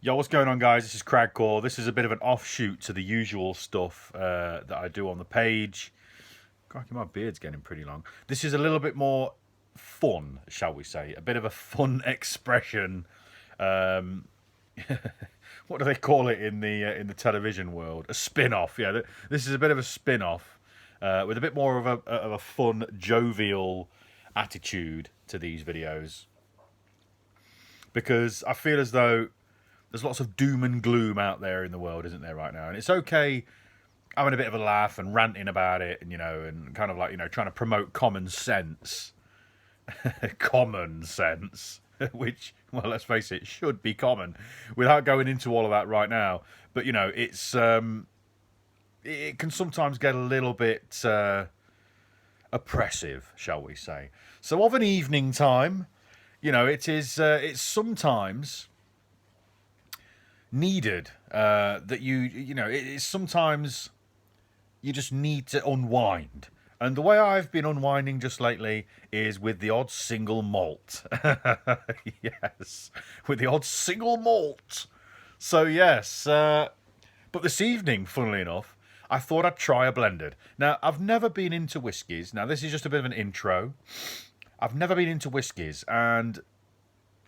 Yo, what's going on, guys? This is CRAG CORE. This is a bit of an offshoot to the usual stuff that I do on the page. Crikey, my beard's getting pretty long. This is a little bit more fun, shall we say? A bit of a fun expression. Um, what do they call it in the television world? A spin-off. Yeah, this is a bit of a spin-off with a bit more of a fun, jovial attitude to these videos, because I feel as though there's lots of doom and gloom out there in the world, isn't there, right now? And it's okay having a bit of a laugh and ranting about it, and and kind of like trying to promote common sense, common sense, which, well, let's face it, should be common, without going into all of that right now. But it's it can sometimes get a little bit oppressive, shall we say? So of an evening time, it's sometimes needed that it's sometimes you just need to unwind. And the way I've been unwinding just lately is with the odd single malt. Yes, with the odd single malt. So yes, but this evening, funnily enough, I thought I'd try a blended. Now, I've never been into whiskies. Now, this is just a bit of an intro. I've never been into whiskies, and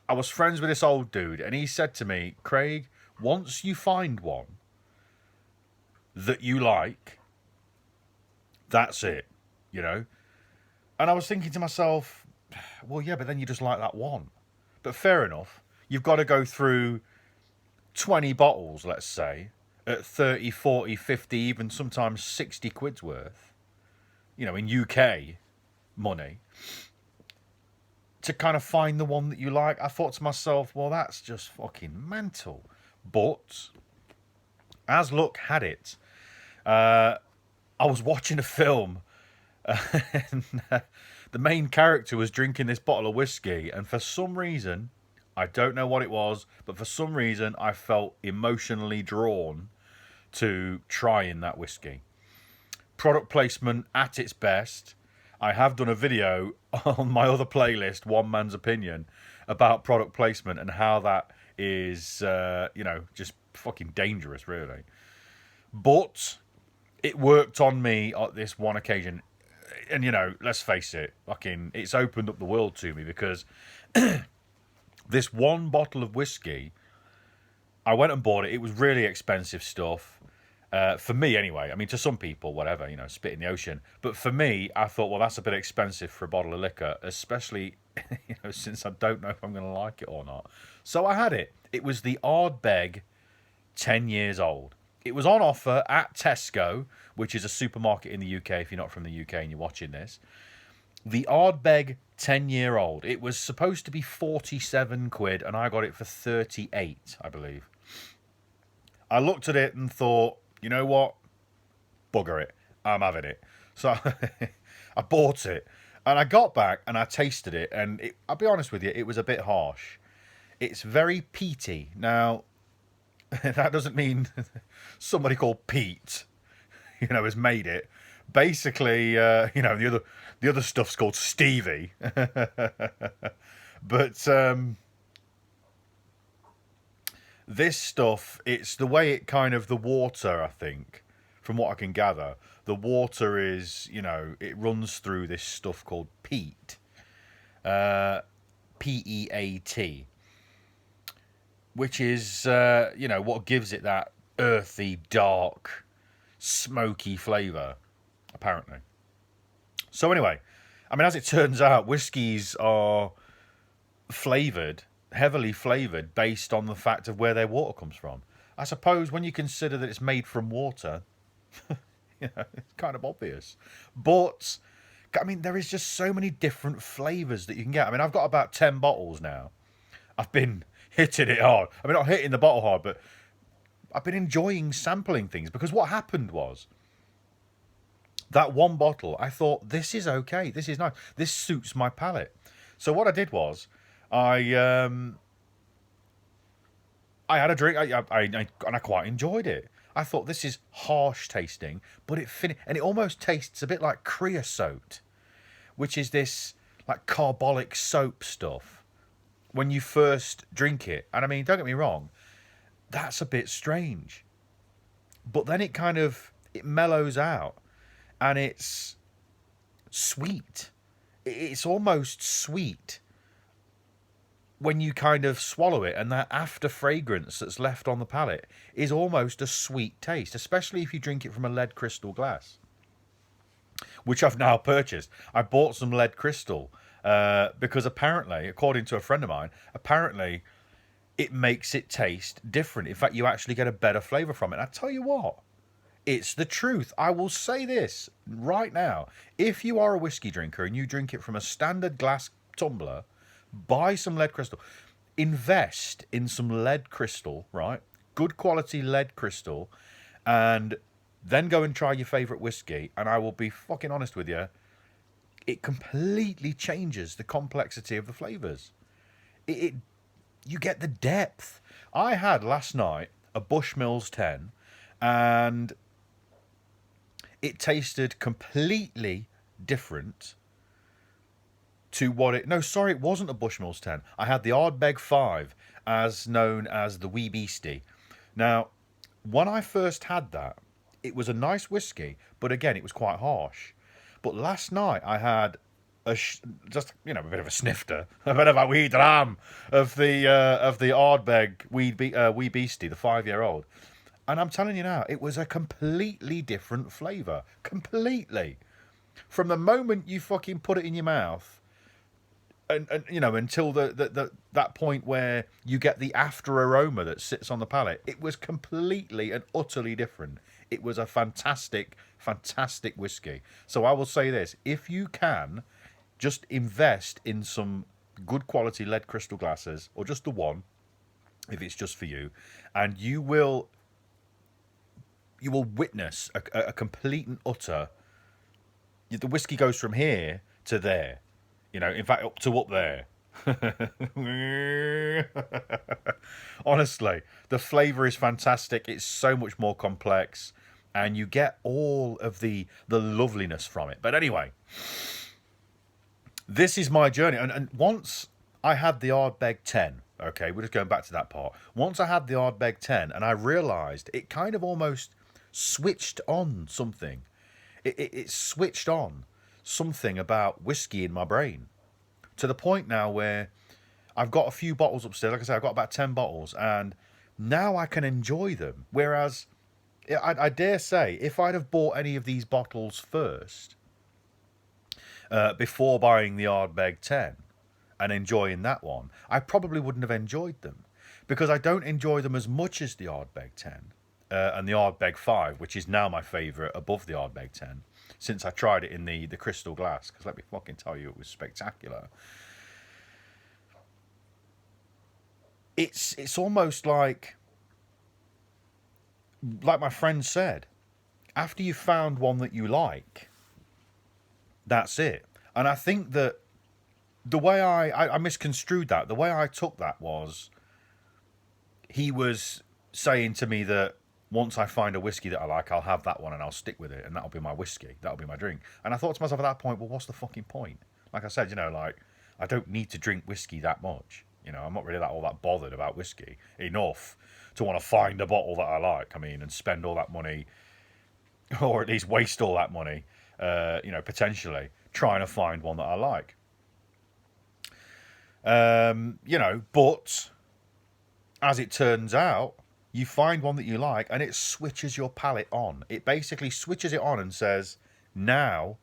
I was friends with this old dude, and he said to me, Craig, once you find one that you like, that's it, And I was thinking to myself, well, yeah, but then you just like that one. But fair enough. You've got to go through 20 bottles, let's say, at 30, 40, 50, even sometimes 60 quid's worth, in UK money, to kind of find the one that you like. I thought to myself, well, that's just fucking mental. But as luck had it, I was watching a film, and the main character was drinking this bottle of whiskey, and for some reason, I don't know what it was, but for some reason I felt emotionally drawn to trying that whiskey. Product placement at its best. I have done a video on my other playlist, One Man's Opinion, about product placement and how that is, just fucking dangerous, really. But it worked on me at this one occasion. And, let's face it, fucking, it's opened up the world to me, because this one bottle of whiskey, I went and bought it. It was really expensive stuff. For me, anyway. I mean, to some people, whatever, spit in the ocean. But for me, I thought, well, that's a bit expensive for a bottle of liquor, especially, since I don't know if I'm going to like it or not. So I had it. It was the Ardbeg 10 years old. It was on offer at Tesco, which is a supermarket in the UK, if you're not from the UK and you're watching this. The Ardbeg 10-year-old. It was supposed to be 47 quid, and I got it for 38, I believe. I looked at it and thought, you know what? Bugger it. I'm having it. So I bought it, and I got back and I tasted it, and I'll be honest with you, it was a bit harsh. It's very peaty. Now, that doesn't mean somebody called Pete, has made it. Basically, the other stuff's called Stevie. But this stuff, it's the way it kind of, the water, I think, from what I can gather, the water is, it runs through this stuff called peat. P-E-A-T. Which is, what gives it that earthy, dark, smoky flavour, apparently. So anyway, I mean, as it turns out, whiskies are heavily flavoured, based on the fact of where their water comes from. I suppose when you consider that it's made from water, it's kind of obvious. But, I mean, there is just so many different flavours that you can get. I mean, I've got about 10 bottles now. I've been hitting it hard. I mean, not hitting the bottle hard, but I've been enjoying sampling things, because what happened was, that one bottle, I thought, this is okay, this is nice, this suits my palate. So what I did was, I had a drink, and I quite enjoyed it. I thought, this is harsh tasting, but and it almost tastes a bit like creosote, which is this like carbolic soap stuff when you first drink it. And I mean, don't get me wrong, That's a bit strange. But then it mellows out, and it's sweet. It's almost sweet when you kind of swallow it, and that after fragrance that's left on the palate is almost a sweet taste, especially if you drink it from a lead crystal glass, which I've now purchased. I bought some lead crystal because apparently, according to a friend of mine, apparently it makes it taste different. In fact, you actually get a better flavour from it. And I tell you what, it's the truth. I will say this right now. If you are a whiskey drinker and you drink it from a standard glass tumbler, buy some lead crystal. Invest in some lead crystal, right? Good quality lead crystal. And then go and try your favourite whiskey. And I will be fucking honest with you. It completely changes the complexity of the flavours. You get the depth. I had last night a Bushmills 10, and it tasted completely different to what it... No, sorry, it wasn't a Bushmills 10. I had the Ardbeg 5, as known as the Wee Beastie. Now, when I first had that, it was a nice whiskey, but again, it was quite harsh. But last night, I had just a bit of a snifter, a bit of a wee dram of the Ardbeg Wee Beastie, the 5-year-old, and I'm telling you now, it was a completely different flavour, completely. From the moment you fucking put it in your mouth, and until that point where you get the after aroma that sits on the palate, it was completely and utterly different. It was a fantastic, fantastic whiskey. So I will say this: if you can, just invest in some good quality lead crystal glasses, or just the one, if it's just for you, and you will witness a complete and utter... The whiskey goes from here to there. In fact, up there. Honestly, the flavour is fantastic. It's so much more complex, and you get all of the loveliness from it. But anyway, this is my journey. And once I had the Ardbeg 10, okay, we're just going back to that part. Once I had the Ardbeg 10, and I realised it kind of almost switched on something. It switched on something about whiskey in my brain, to the point now where I've got a few bottles upstairs. Like I said, I've got about 10 bottles, and now I can enjoy them. Whereas, I dare say, if I'd have bought any of these bottles first, before buying the Ardbeg 10 and enjoying that one, I probably wouldn't have enjoyed them, because I don't enjoy them as much as the Ardbeg 10 and the Ardbeg 5, which is now my favourite above the Ardbeg 10, since I tried it in the crystal glass, because let me fucking tell you, it was spectacular. It's almost like my friend said, after you've found one that you like, that's it. And I think that the way I misconstrued that, the way I took that was, he was saying to me that once I find a whiskey that I like, I'll have that one and I'll stick with it, and that'll be my whiskey, that'll be my drink. And I thought to myself at that point, well, what's the fucking point? Like I said, I don't need to drink whiskey that much. I'm not really all that bothered about whiskey enough to want to find a bottle that I like. And spend all that money, or at least waste all that money, potentially trying to find one that I like. But as it turns out, you find one that you like, and it switches your palate on. It basically switches it on and says, now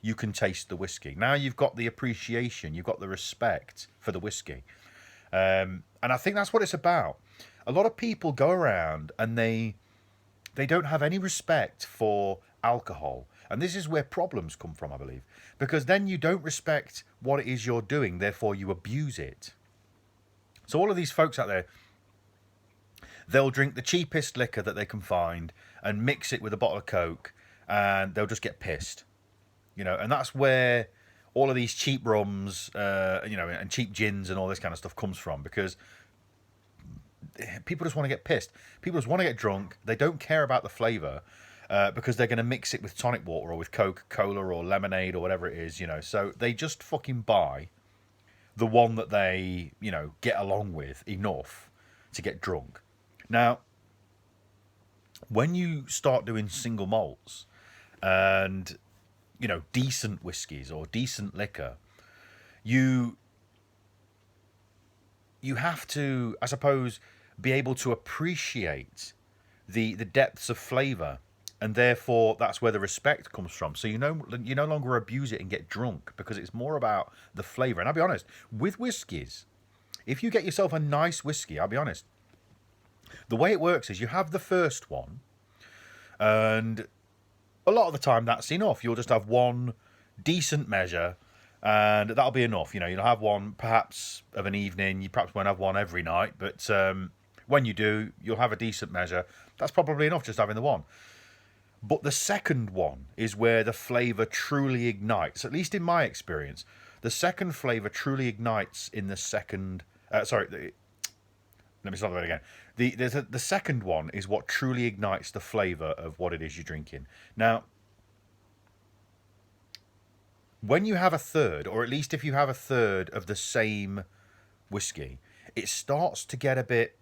you can taste the whiskey. Now you've got the appreciation, you've got the respect for the whiskey. And I think that's what it's about. A lot of people go around and they don't have any respect for alcohol. And this is where problems come from, I believe. Because then you don't respect what it is you're doing, therefore you abuse it. So all of these folks out there, they'll drink the cheapest liquor that they can find and mix it with a bottle of Coke, and they'll just get pissed. And that's where all of these cheap rums, and cheap gins and all this kind of stuff comes from, because people just want to get pissed. People just want to get drunk. They don't care about the flavour, because they're going to mix it with tonic water or with Coca-Cola or lemonade or whatever it is, So they just fucking buy the one that they, get along with enough to get drunk. Now, when you start doing single malts and, you know, decent whiskies or decent liquor, you have to, I suppose, be able to appreciate the depths of flavour, and therefore that's where the respect comes from. So you no longer abuse it and get drunk, because it's more about the flavour. And I'll be honest, with whiskies, if you get yourself a nice whiskey, I'll be honest, the way it works is you have the first one, and a lot of the time that's enough. You'll just have one decent measure, and that'll be enough. You know, you'll have one perhaps of an evening. You perhaps won't have one every night, but when you do, you'll have a decent measure. That's probably enough, just having the one. But the second one is where the flavour truly ignites. At least in my experience, the second flavour truly ignites in the second. Let me start that again. The second one is what truly ignites the flavour of what it is you're drinking. Now, when you have a third, or at least if you have a third of the same whiskey, it starts to get a bit,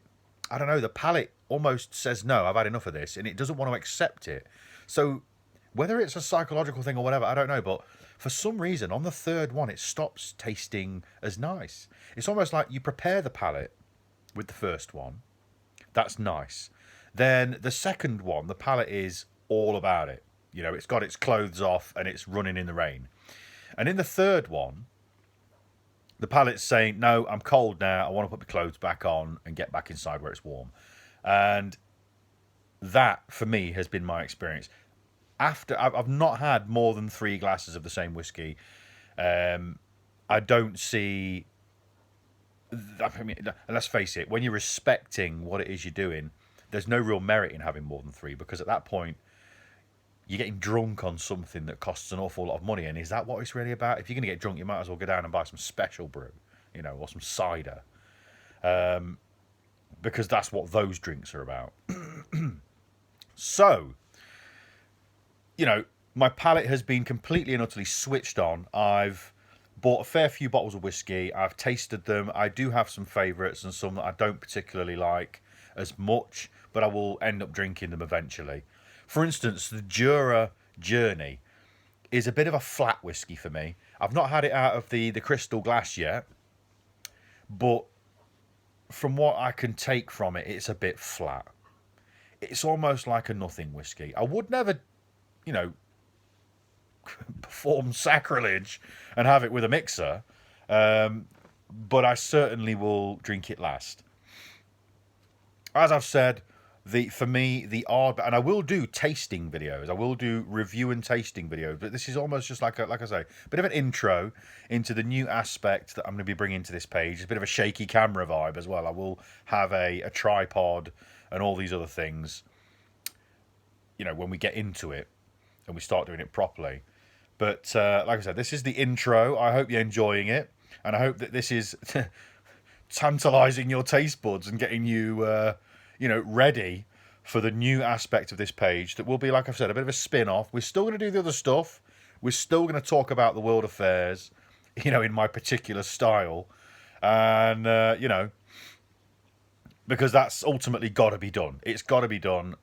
I don't know, the palate almost says, no, I've had enough of this, and it doesn't want to accept it. So whether it's a psychological thing or whatever, I don't know, but for some reason, on the third one, it stops tasting as nice. It's almost like you prepare the palate with the first one. That's nice. Then the second one, the palate is all about it. You know, it's got its clothes off and it's running in the rain. And in the third one, the palate's saying, no, I'm cold now. I want to put my clothes back on and get back inside where it's warm. And that, for me, has been my experience. After I've not had more than 3 glasses of the same whiskey, I don't see... I mean, let's face it, when you're respecting what it is you're doing, there's no real merit in having more than 3, because at that point, you're getting drunk on something that costs an awful lot of money. And is that what it's really about? If you're going to get drunk, you might as well go down and buy some special brew, you know, or some cider. Because that's what those drinks are about. So, you know, my palate has been completely and utterly switched on. I've bought a fair few bottles of whiskey. I've tasted them. I do have some favourites and some that I don't particularly like as much, but I will end up drinking them eventually. For instance, the Jura Journey is a bit of a flat whiskey for me. I've not had it out of the crystal glass yet, but from what I can take from it, it's a bit flat. It's almost like a nothing whiskey. I would never, you know, perform sacrilege and have it with a mixer, but I certainly will drink it last. As I've said, for me, the odd, and I will do tasting videos. I will do review and tasting videos, but this is almost just like I say, a bit of an intro into the new aspect that I'm going to be bringing to this page. It's a bit of a shaky camera vibe as well. I will have a tripod and all these other things, you know, when we get into it and we start doing it properly. But like I said, this is the intro. I hope you're enjoying it, and I hope that this is tantalising your taste buds and getting you, you know, ready for the new aspect of this page that will be, like I've said, a bit of a spin-off. We're still going to do the other stuff. We're still going to talk about the world affairs, you know, in my particular style. And, you know, because that's ultimately got to be done. It's got to be done.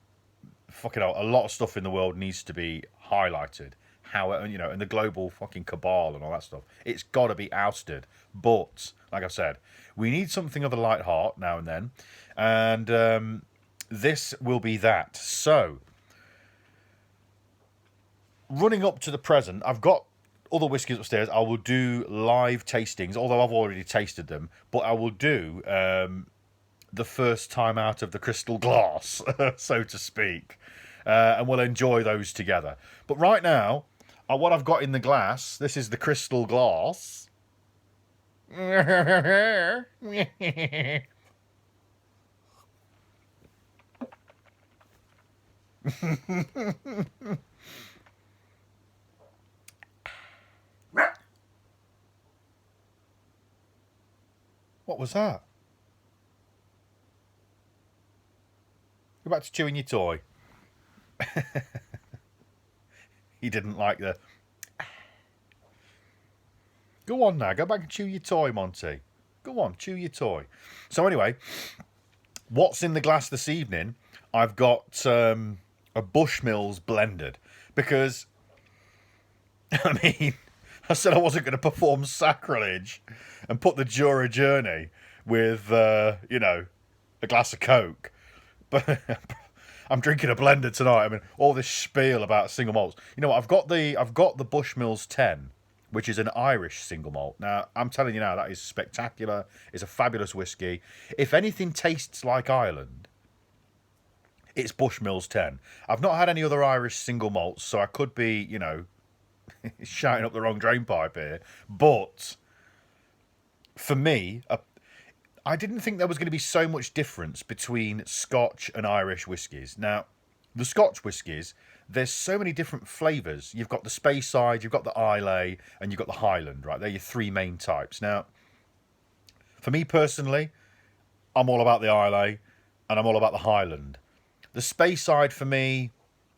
Fucking hell, a lot of stuff in the world needs to be highlighted. How, you know, and the global fucking cabal and all that stuff. It's got to be ousted. But, like I've said, we need something of a light heart now and then. And this will be that. So, running up to the present, I've got other whiskies upstairs. I will do live tastings, although I've already tasted them. But I will do the first time out of the crystal glass, so to speak. And we'll enjoy those together. But right now, what I've got in the glass, this is the crystal glass. What was that? Go back to chewing your toy. He didn't like the... Go on now, go back and chew your toy, Monty. Go on, chew your toy. So anyway, What's in the glass this evening? I've got a Bushmills blended because, I mean, I said I wasn't going to perform sacrilege and put the Jura Journey with, you know, a glass of Coke. But I'm drinking a blender tonight. I mean, all this spiel about single malts. You know what? I've got the Bushmills 10, which is an Irish single malt. Now, I'm telling you now, that is spectacular. It's a fabulous whiskey. If anything tastes like Ireland, it's Bushmills 10. I've not had any other Irish single malts, so I could be, you know, shouting up the wrong drainpipe here. But for me, I didn't think there was going to be so much difference between Scotch and Irish whiskies. Now, the Scotch whiskies, there's so many different flavours. You've got the Speyside, you've got the Islay, and you've got the Highland, right? They're your three main types. Now, for me personally, I'm all about the Islay, and I'm all about the Highland. The Speyside for me,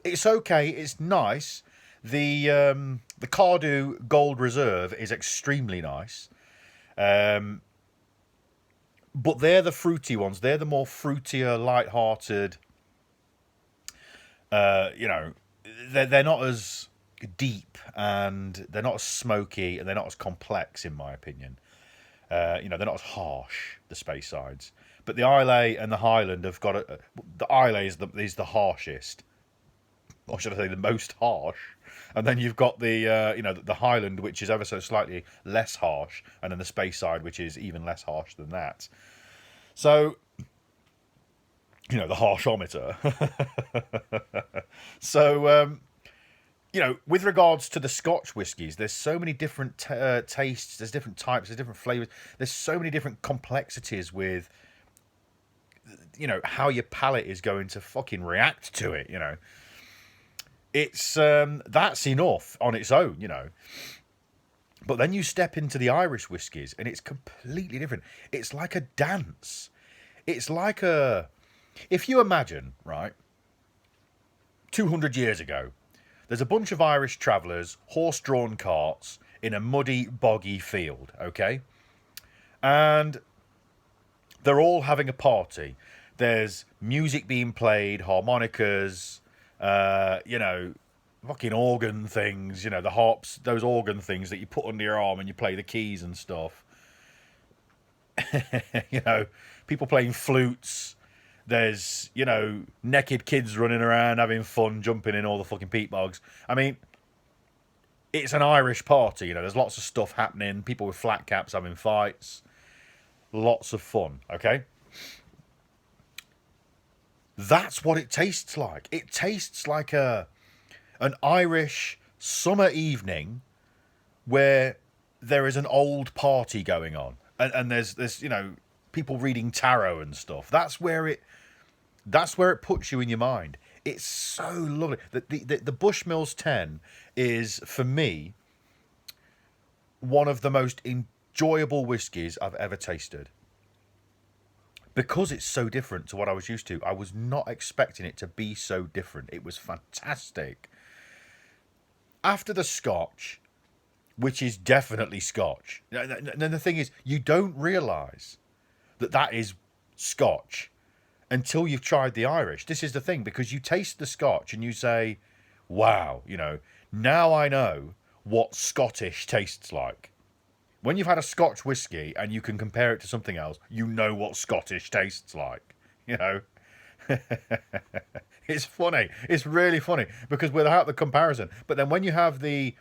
it's okay, it's nice. The Cardew Gold Reserve is extremely nice. But they're the fruity ones. They're the more fruitier, light-hearted. You know, they're not as deep and they're not as smoky and they're not as complex, in my opinion. You know, they're not as harsh, the Speysides. But the Islay and the Highland have got the Islay is the harshest, or should I say, the most harsh. And then you've got the you know, the Highland, which is ever so slightly less harsh, and then the Speyside, which is even less harsh than that. So, you know, the harshometer. So, you know, with regards to the Scotch whiskies, there's so many different tastes, there's different types, there's different flavours, there's so many different complexities with, you know, how your palate is going to fucking react to it, you know. It's that's enough on its own, you know. But then you step into the Irish whiskies and it's completely different. It's like a dance. It's like if you imagine, right, 200 years ago, there's a bunch of Irish travellers, horse-drawn carts, in a muddy, boggy field, okay? And they're all having a party. There's music being played, harmonicas, you know, fucking organ things, you know, the harps, those organ things that you put under your arm and you play the keys and stuff. You know, people playing flutes. There's, you know, naked kids running around having fun, jumping in all the fucking peat bogs. I mean, it's an Irish party, you know, there's lots of stuff happening, people with flat caps having fights. Lots of fun, okay? That's what it tastes like. It tastes like an Irish summer evening where there is an old party going on. And there's, you know, people reading tarot and stuff. That's where it puts you in your mind. It's so lovely. The Bushmills 10 is, for me, one of the most enjoyable whiskies I've ever tasted. Because it's so different to what I was used to. I was not expecting it to be so different. It was fantastic. After the Scotch, which is definitely Scotch. And the thing is, you don't realise that is Scotch until you've tried the Irish. This is the thing, because you taste the Scotch and you say, wow, you know, now I know what Scottish tastes like. When you've had a Scotch whiskey and you can compare it to something else, you know what Scottish tastes like, you know. It's funny. It's really funny because without the comparison. But then when you have the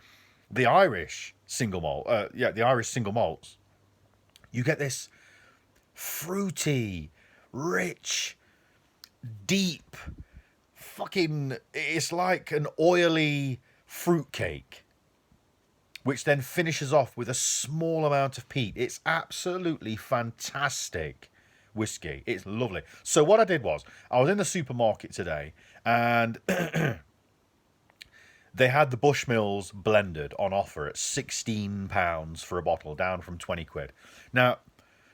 Irish single malt, the Irish single malts, you get this fruity, rich, deep, fucking, it's like an oily fruitcake, which then finishes off with a small amount of peat. It's absolutely fantastic whiskey. It's lovely. So what I did was, I was in the supermarket today, and they had the Bushmills blended on offer at £16 for a bottle, down from 20 quid. Now,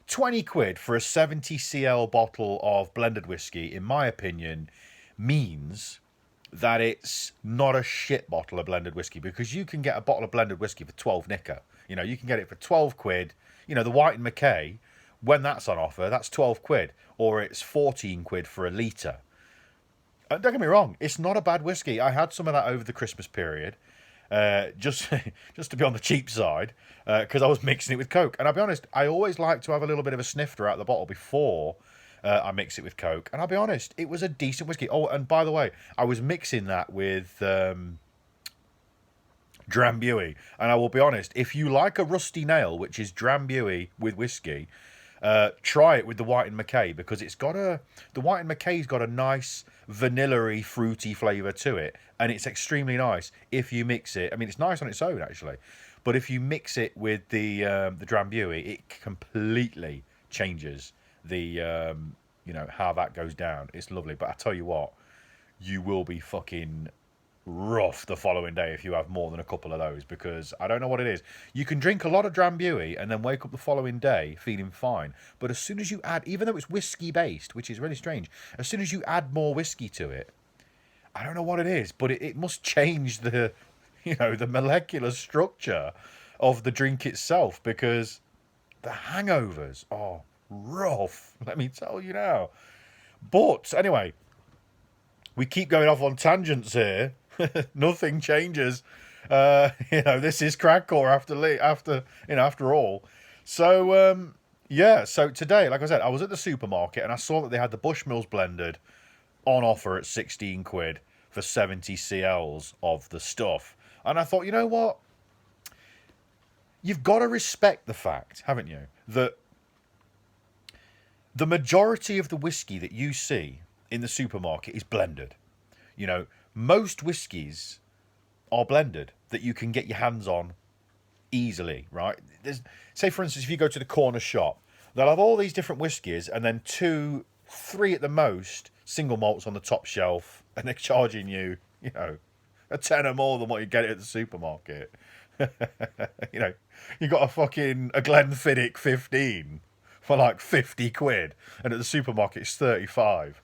20 quid for a 70 cl bottle of blended whiskey, in my opinion, means that it's not a shit bottle of blended whiskey, because you can get a bottle of blended whiskey for 12 knicker. You know, you can get it for 12 quid. You know, the White and Mackay when that's on offer, that's 12 quid, or it's 14 quid for a litre. And don't get me wrong, it's not a bad whiskey. I had some of that over the Christmas period, just just to be on the cheap side, because I was mixing it with Coke. And I'll be honest, I always like to have a little bit of a snifter out of the bottle before I mix it with Coke. And I'll be honest, it was a decent whiskey. Oh, and by the way, I was mixing that with Drambuie. And I will be honest, if you like a rusty nail, which is Drambuie with whiskey, try it with the White and Mackay, because the White and Mackay's got a nice vanilla-y, fruity flavour to it, and it's extremely nice if you mix it. I mean, it's nice on its own actually, but if you mix it with the Drambuie, it completely changes the how that goes down. It's lovely. But I tell you what, you will be fucking rough the following day if you have more than a couple of those, because I don't know what it is. You can drink a lot of Drambuie and then wake up the following day feeling fine, but as soon as you add, even though it's whiskey based, which is really strange, as soon as you add more whiskey to it, I don't know what it is, but it must change the the molecular structure of the drink itself, because the hangovers are rough, let me tell you now. But anyway, we keep going off on tangents here. Nothing changes. This is CRAG CORE after all. So so today, like I said, I was at the supermarket and I saw that they had the Bushmills blended on offer at 16 quid for 70 CLs of the stuff. And I thought, you know what? You've got to respect the fact, haven't you, that the majority of the whiskey that you see in the supermarket is blended. Most whiskies are blended that you can get your hands on easily, right? Say, for instance, if you go to the corner shop, they'll have all these different whiskies and then 2, 3 at the most single malts on the top shelf, and they're charging you, a tenner more than what you get at the supermarket. You got a Glenfiddich 15 for like 50 quid, and at the supermarket it's 35.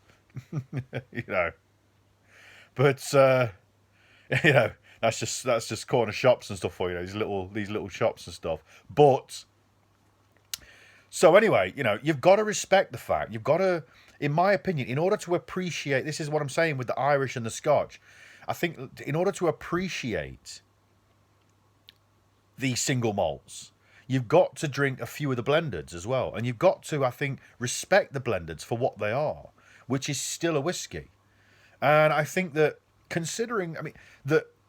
But that's just corner shops and stuff for you, these little shops and stuff. But so anyway, you've got to respect the fact. You've got to, in my opinion, in order to appreciate, this is what I'm saying with the Irish and the Scotch, I think in order to appreciate these single malts, you've got to drink a few of the blendeds as well. And you've got to, I think, respect the blendeds for what they are, which is still a whiskey. And I think that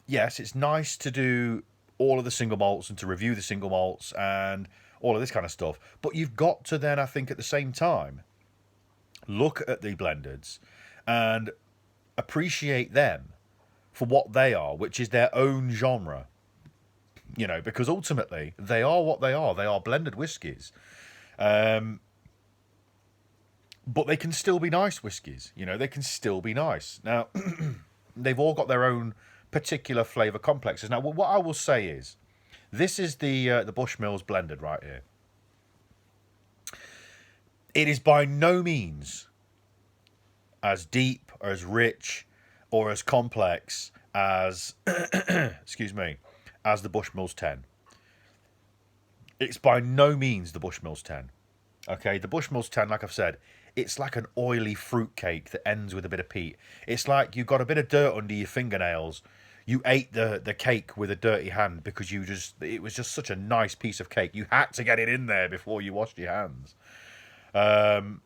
yes, it's nice to do all of the single malts and to review the single malts and all of this kind of stuff. But you've got to then, I think, at the same time, look at the blendeds and appreciate them for what they are, which is their own genre. Because ultimately they are what they are. They are blended whiskies. But they can still be nice whiskies. They can still be nice. Now, they've all got their own particular flavour complexes. Now, what I will say is, this is the Bushmills blended right here. It is by no means as deep, or as rich, or as complex as, excuse me, as the Bushmills 10. It's by no means the Bushmills 10. Okay, the Bushmills 10, like I've said, it's like an oily fruitcake that ends with a bit of peat. It's like you've got a bit of dirt under your fingernails. You ate the cake with a dirty hand because it was just such a nice piece of cake. You had to get it in there before you washed your hands. And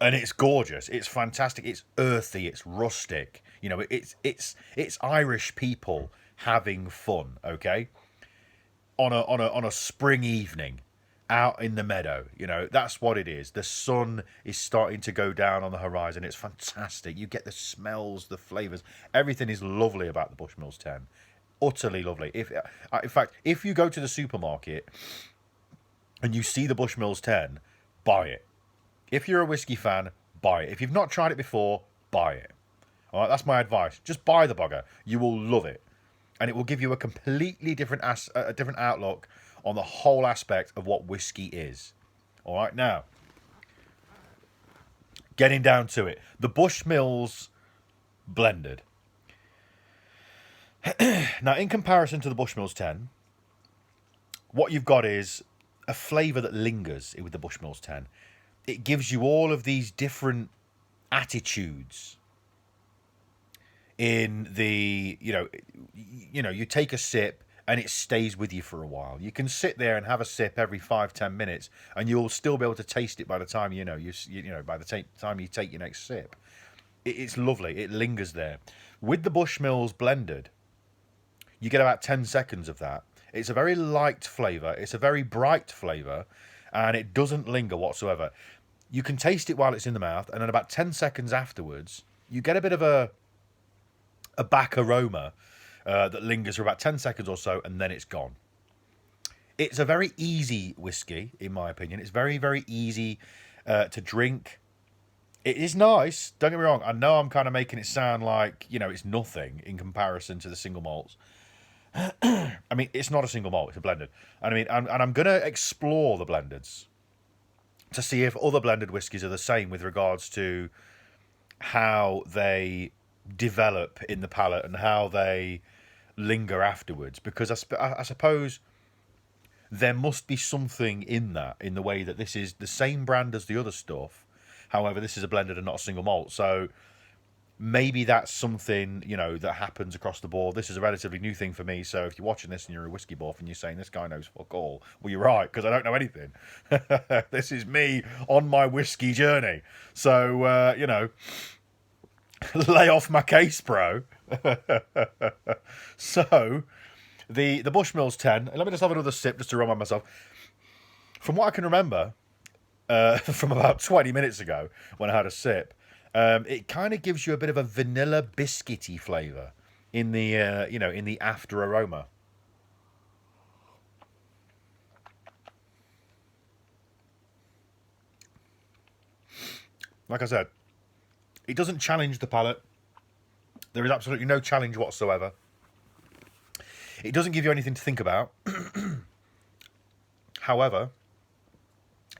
it's gorgeous. It's fantastic. It's earthy. It's rustic. It's Irish people having fun. Okay, on a spring evening, out in the meadow. That's what it is. The sun is starting to go down on the horizon. It's fantastic. You get the smells, the flavours. Everything is lovely about the Bushmills 10. Utterly lovely. In fact, if you go to the supermarket and you see the Bushmills 10, buy it. If you're a whiskey fan, buy it. If you've not tried it before, buy it. All right, that's my advice. Just buy the bugger. You will love it. And it will give you a completely different outlook on the whole aspect of what whiskey is. All right, now, getting down to it. The Bushmills blended. Now, in comparison to the Bushmills 10, what you've got is a flavour that lingers with the Bushmills 10. It gives you all of these different attitudes in the, you take a sip and it stays with you for a while. You can sit there and have a sip every 5-10 minutes, and you'll still be able to taste it by the time by the time you take your next sip. It's lovely. It lingers there. With the Bushmills blended, you get about 10 seconds of that. It's a very light flavour. It's a very bright flavour, and it doesn't linger whatsoever. You can taste it while it's in the mouth, and then about 10 seconds afterwards, you get a bit of a back aroma that lingers for about 10 seconds or so, and then it's gone. It's a very easy whiskey, in my opinion. It's very, very easy to drink. It is nice, don't get me wrong. I know I'm kind of making it sound like, it's nothing in comparison to the single malts. I mean, it's not a single malt, it's a blended. And I'm going to explore the blendeds to see if other blended whiskies are the same with regards to how they develop in the palate and how they linger afterwards. Because I suppose there must be something in that, in the way that this is the same brand as the other stuff. However, this is a blended and not a single malt. So maybe that's something, that happens across the board. This is a relatively new thing for me. So if you're watching this and you're a whiskey buff and you're saying this guy knows fuck all, well, you're right, because I don't know anything. This is me on my whiskey journey. So, lay off my case, bro. So, the Bushmills 10, let me just have another sip just to remind myself. From what I can remember, from about 20 minutes ago when I had a sip, it kind of gives you a bit of a vanilla biscuity flavour in the in the after aroma. Like I said, it doesn't challenge the palate. There is absolutely no challenge whatsoever. It doesn't give you anything to think about. However,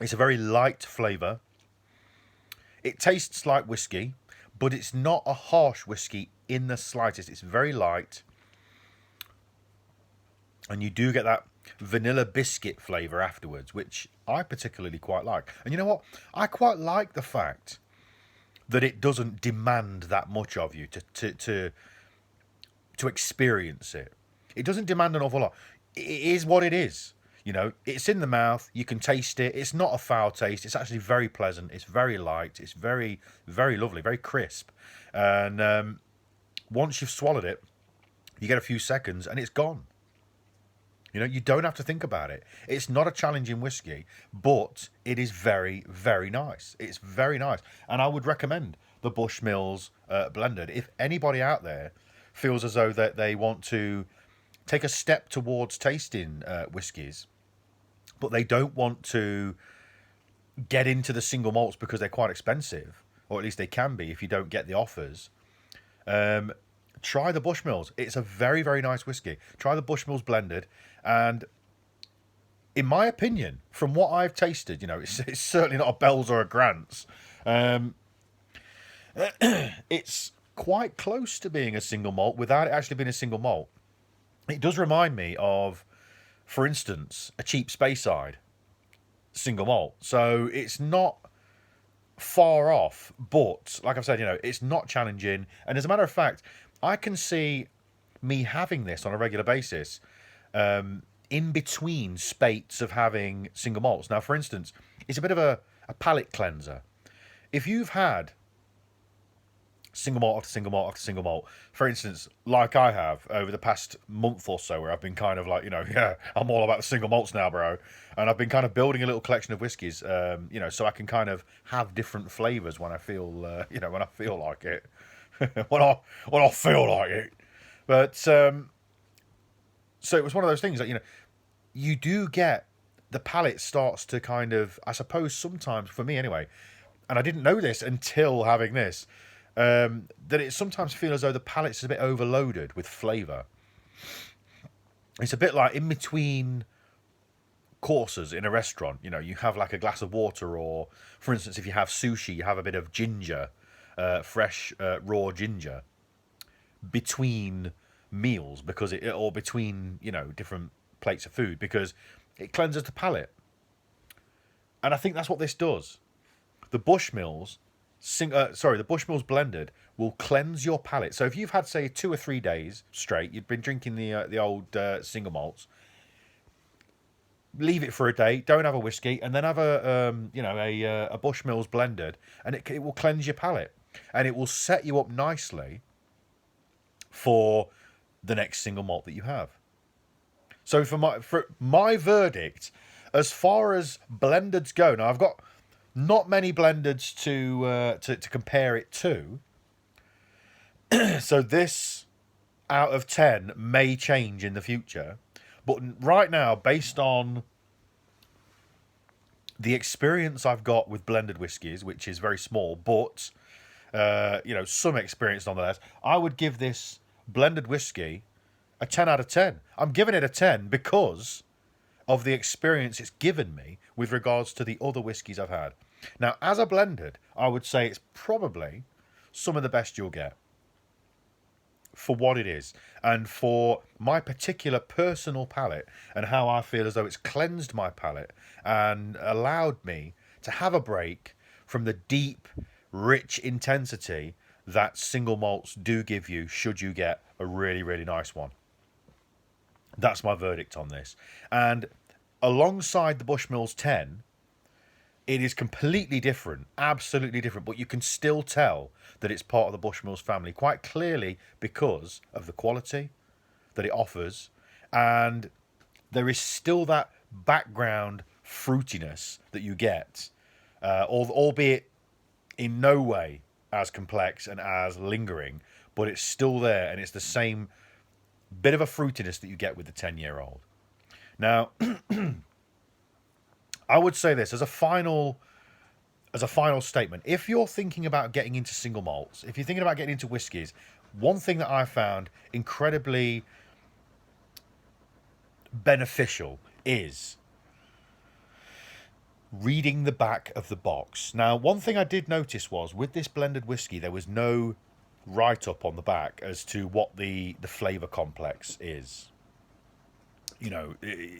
it's a very light flavour. It tastes like whiskey, but it's not a harsh whiskey in the slightest. It's very light. And you do get that vanilla biscuit flavour afterwards, which I particularly quite like. And you know what? I quite like the fact that it doesn't demand that much of you to experience it. It doesn't demand an awful lot. It is what it is. It's in the mouth. You can taste it. It's not a foul taste. It's actually very pleasant. It's very light. It's very, very lovely, very crisp. And once you've swallowed it, you get a few seconds and it's gone. You don't have to think about it. It's not a challenging whiskey, but it is very, very nice. It's very nice. And I would recommend the Bushmills blended. If anybody out there feels as though that they want to take a step towards tasting whiskies, but they don't want to get into the single malts because they're quite expensive, or at least they can be if you don't get the offers, try the Bushmills. It's a very, very nice whiskey. Try the Bushmills blended, and in my opinion, from what I've tasted, it's certainly not a Bell's or a Grant's. It's quite close to being a single malt without it actually being a single malt. It does remind me of, for instance, a cheap Speyside single malt. So it's not far off, but like I've said, it's not challenging. And as a matter of fact, I can see me having this on a regular basis in between spates of having single malts. Now, for instance, it's a bit of a palate cleanser. If you've had single malt after single malt after single malt, for instance, like I have over the past month or so, where I've been kind of like, yeah, I'm all about the single malts now, bro. And I've been kind of building a little collection of whiskies, so I can kind of have different flavours when I feel, when I feel like it, when I feel like it. But so it was one of those things that you do get the palate starts to kind of, I suppose, sometimes for me anyway, and I didn't know this until having this. That it sometimes feels as though the palate's a bit overloaded with flavour. It's a bit like in between courses in a restaurant. You have like a glass of water, or, for instance, if you have sushi, you have a bit of ginger, fresh raw ginger, between meals, because or between different plates of food, because it cleanses the palate. And I think that's what this does. The Bushmills, the Bushmills blended will cleanse your palate. So if you've had, say, 2 or 3 days straight, you've been drinking the old single malts, leave it for a day, don't have a whiskey, and then have a Bushmills blended, and it will cleanse your palate, and it will set you up nicely for the next single malt that you have. So for my verdict, as far as blendeds go, now I've got not many blendeds to compare it to. So this out of 10 may change in the future. But right now, based on the experience I've got with blended whiskies, which is very small, but some experience nonetheless, I would give this blended whiskey a 10 out of 10. I'm giving it a 10 because of the experience it's given me with regards to the other whiskies I've had. Now, as a blended, I would say it's probably some of the best you'll get for what it is, and for my particular personal palate, and how I feel as though it's cleansed my palate and allowed me to have a break from the deep, rich intensity that single malts do give you should you get a really, really nice one. That's my verdict on this. And alongside the Bushmills 10, it is completely different, absolutely different, but you can still tell that it's part of the Bushmills family quite clearly because of the quality that it offers, and there is still that background fruitiness that you get, albeit in no way as complex and as lingering, but it's still there, and it's the same bit of a fruitiness that you get with the 10-year-old. Now, I would say this as a final statement. If you're thinking about getting into single malts, if you're thinking about getting into whiskies, one thing that I found incredibly beneficial is reading the back of the box. Now, one thing I did notice was with this blended whiskey, there was no write-up on the back as to what the flavour complex is. You know,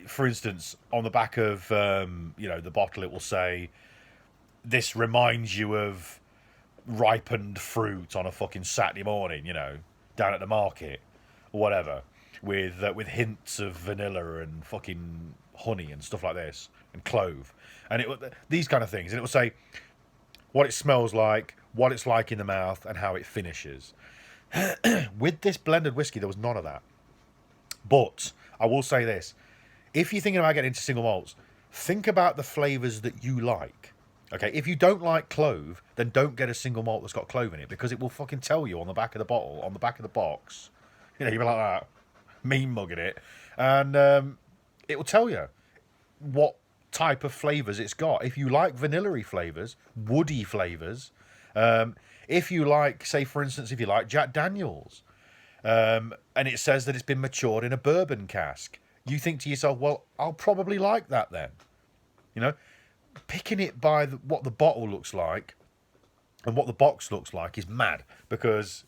for instance, on the back of the bottle, it will say, "This reminds you of ripened fruit on a fucking Saturday morning, down at the market, or whatever, with hints of vanilla and fucking honey and stuff like this, and clove, and these kind of things." And it will say what it smells like, what it's like in the mouth, and how it finishes. With this blended whiskey, there was none of that. But I will say this: if you're thinking about getting into single malts, think about the flavours that you like. Okay, if you don't like clove, then don't get a single malt that's got clove in it, because it will fucking tell you on the back of the bottle, on the back of the box. You'll be like that, mean mugging it, and it will tell you what type of flavours it's got. If you like vanilla-y flavours, woody flavours, if you like, say for instance, if you like Jack Daniels, and it says that it's been matured in a bourbon cask, you think to yourself, well, I'll probably like that then. Picking it by what the bottle looks like and what the box looks like is mad, because,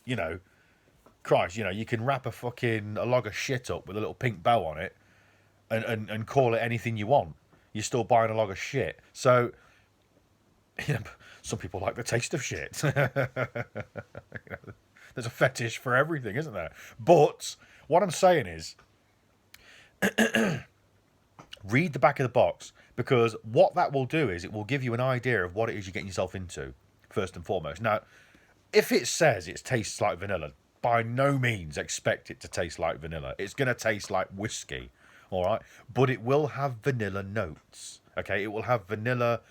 Christ, you can wrap a log of shit up with a little pink bow on it and call it anything you want. You're still buying a log of shit. So, some people like the taste of shit. There's a fetish for everything, isn't there? But what I'm saying is, read the back of the box, because what that will do is it will give you an idea of what it is you're getting yourself into, first and foremost. Now, if it says it tastes like vanilla, by no means expect it to taste like vanilla. It's going to taste like whiskey, all right? But it will have vanilla notes, okay? It will have vanilla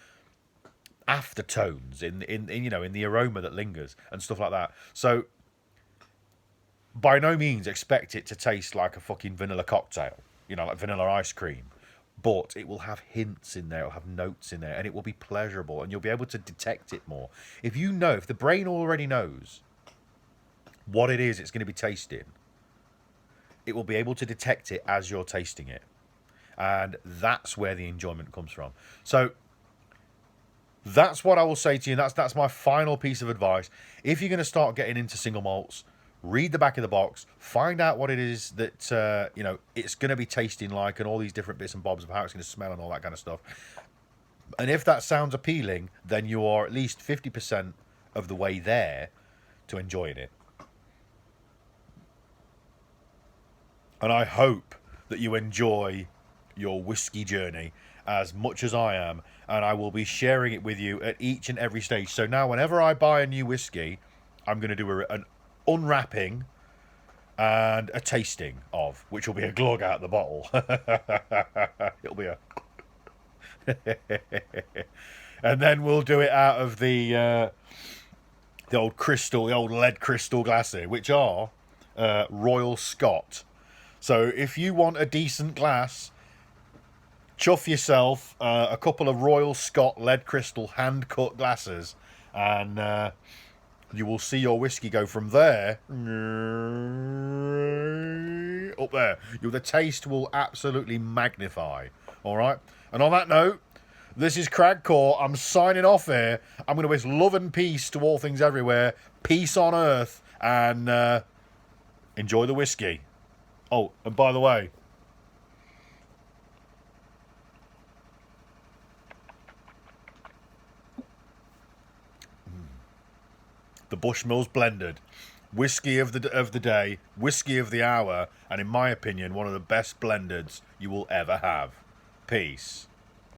aftertones in the aroma that lingers and stuff like that. So, by no means expect it to taste like a fucking vanilla cocktail, like vanilla ice cream. But it will have hints in there, it'll have notes in there, and it will be pleasurable, and you'll be able to detect it more. If the brain already knows what it is it's going to be tasting, it will be able to detect it as you're tasting it. And that's where the enjoyment comes from. So, that's what I will say to you. That's my final piece of advice. If you're going to start getting into single malts, read the back of the box, find out what it is that it's going to be tasting like, and all these different bits and bobs of how it's going to smell and all that kind of stuff. And if that sounds appealing, then you are at least 50% of the way there to enjoying it. And I hope that you enjoy your whiskey journey as much as I am, and I will be sharing it with you at each and every stage. So now whenever I buy a new whiskey, I'm going to do an unwrapping and a tasting of, which will be a glug out the bottle. It'll be a and then we'll do it out of the old crystal, the old lead crystal glasses, which are Royal Scot. So if you want a decent glass, chuff yourself a couple of Royal Scot lead crystal hand cut glasses, and you will see your whiskey go from there up there. The taste will absolutely magnify. All right. And on that note, this is CRAG CORE. I'm signing off here. I'm going to wish love and peace to all things everywhere. Peace on earth, and enjoy the whiskey. Oh, and by the way, the Bushmills blended whiskey of the day, whiskey of the hour, and in my opinion, one of the best blendeds you will ever have. Peace.